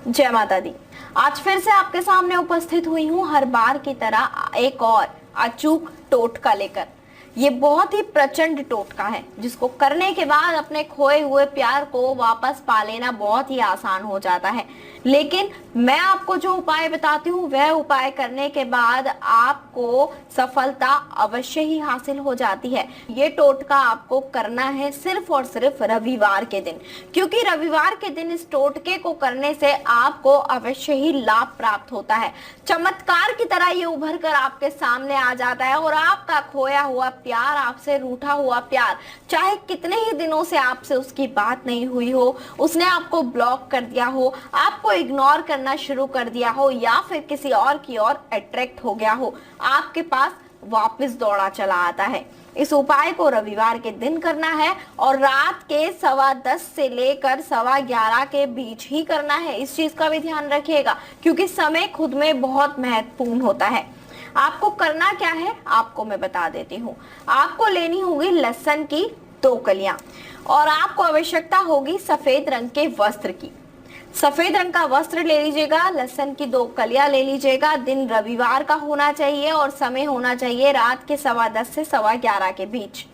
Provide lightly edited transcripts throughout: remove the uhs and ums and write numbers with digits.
जय माता दी। आज फिर से आपके सामने उपस्थित हुई हूँ हर बार की तरह एक और अचूक टोटका लेकर। ये बहुत ही प्रचंड टोटका है जिसको करने के बाद अपने खोए हुए प्यार को वापस पा लेना बहुत ही आसान हो जाता है। लेकिन मैं आपको जो उपाय बताती हूँ वह उपाय करने के बाद आपको सफलता अवश्य ही हासिल हो जाती है। ये टोटका आपको करना है सिर्फ और सिर्फ रविवार के दिन, क्योंकि रविवार के दिन इस टोटके को करने से आपको अवश्य ही लाभ प्राप्त होता है। चमत्कार की तरह ये उभर कर आपके सामने आ जाता है और आपका खोया हुआ प्यार, आपसे रूठा हुआ प्यार, चाहे कितने ही दिनों से आपसे उसकी बात नहीं हुई हो, उसने आपको ब्लॉक कर दिया हो, आपको इग्नोर करना शुरू कर दिया हो या फिर किसी और की ओर अट्रैक्ट हो गया हो, आपके पास वापस दौड़ा चला आता है। इस उपाय को रविवार के दिन करना है और रात के 10:15 से लेकर 11:15 के बीच ही करना है। इस चीज का भी ध्यान रखिएगा क्योंकि समय खुद में बहुत महत्वपूर्ण होता है। आपको करना क्या है आपको मैं बता देती हूँ। आपको लेनी होगी लहसुन की 2 कलियां और आपको आवश्यकता होगी सफेद रंग के वस्त्र की। सफेद रंग का वस्त्र ले लीजिएगा, लहसुन की 2 कलियां ले लीजिएगा। दिन रविवार का होना चाहिए और समय होना चाहिए रात के 10:15 से 11:15 के बीच।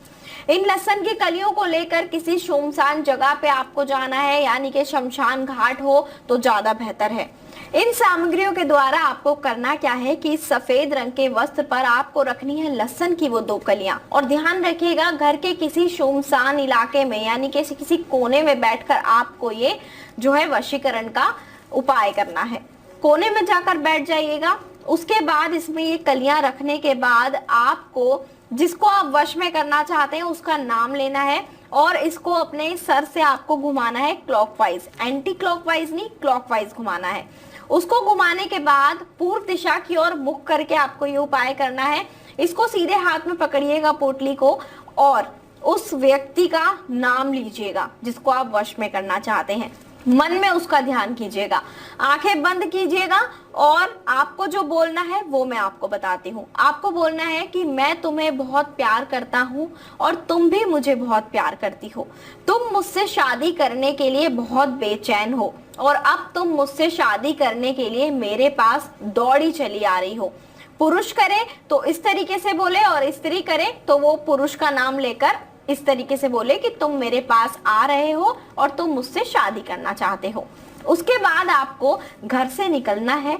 इन लहसुन की कलियों को लेकर किसी सुनसान जगह पे आपको जाना है, यानी कि शमशान घाट हो तो ज्यादा बेहतर है। इन सामग्रियों के द्वारा आपको करना क्या है कि सफेद रंग के वस्त्र पर आपको रखनी है लहसुन की वो 2 कलियां और ध्यान रखिएगा घर के किसी सुनसान इलाके में, यानी कि किसी कोने में बैठकर आपको ये जो है वशीकरण का उपाय करना है। कोने में जाकर बैठ जाइएगा। उसके बाद इसमें ये कलियां रखने के बाद आपको जिसको आप वश में करना चाहते हैं उसका नाम लेना है और इसको अपने सर से आपको घुमाना है क्लॉकवाइज, एंटी क्लॉकवाइज नहीं, क्लॉकवाइज घुमाना है। उसको घुमाने के बाद पूर्व दिशा की ओर मुख करके आपको ये उपाय करना है। इसको सीधे हाथ में पकड़िएगा पोटली को और उस व्यक्ति का नाम लीजिएगा जिसको आप वश में करना चाहते हैं। मन में उसका ध्यान कीजिएगा, आंखें बंद कीजिएगा और आपको जो बोलना है वो मैं आपको बताती हूँ। आपको बोलना है कि मैं तुम्हें बहुत प्यार करता हूँ और तुम भी मुझे बहुत प्यार करती हो। तुम मुझसे शादी करने के लिए बहुत बेचैन हो और अब तुम मुझसे शादी करने के लिए मेरे पास दौड़ी चली आ रही हो। पुरुष करे तो इस तरीके से बोले और स्त्री करे तो वो पुरुष का नाम लेकर इस तरीके से बोले कि तुम मेरे पास आ रहे हो और तुम मुझसे शादी करना चाहते हो। उसके बाद आपको घर से निकलना है,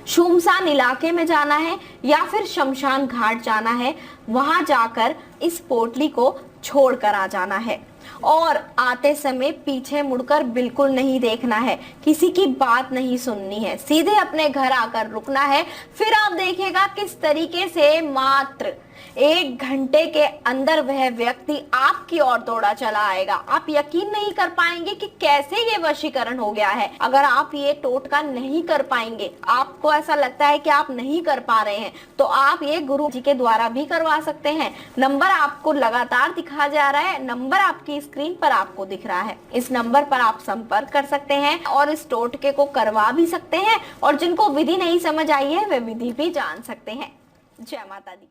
सुनसान इलाके में जाना है या फिर शमशान घाट जाना है। वहां जाकर इस पोटली को छोड़ कर आ जाना है और आते समय पीछे मुड़कर बिल्कुल नहीं देखना है, किसी की बात नहीं सुननी है, सीधे अपने घर आकर रुकना है। फिर आप देखिएगा किस तरीके से मात्र 1 घंटे के अंदर वह व्यक्ति आपकी ओर दौड़ा चला आएगा। आप यकीन नहीं कर पाएंगे कि कैसे ये वशीकरण हो गया है। अगर आप ये टोटका नहीं कर पाएंगे, आपको ऐसा लगता है कि आप नहीं कर पा रहे हैं, तो आप ये गुरु जी के द्वारा भी करवा सकते हैं। नंबर आपको लगातार दिखा जा रहा है, नंबर आपकी स्क्रीन पर आपको दिख रहा है। इस नंबर पर आप संपर्क कर सकते हैं और इस टोटके को करवा भी सकते हैं और जिनको विधि नहीं समझ आई है वे विधि भी जान सकते हैं। जय माता दी।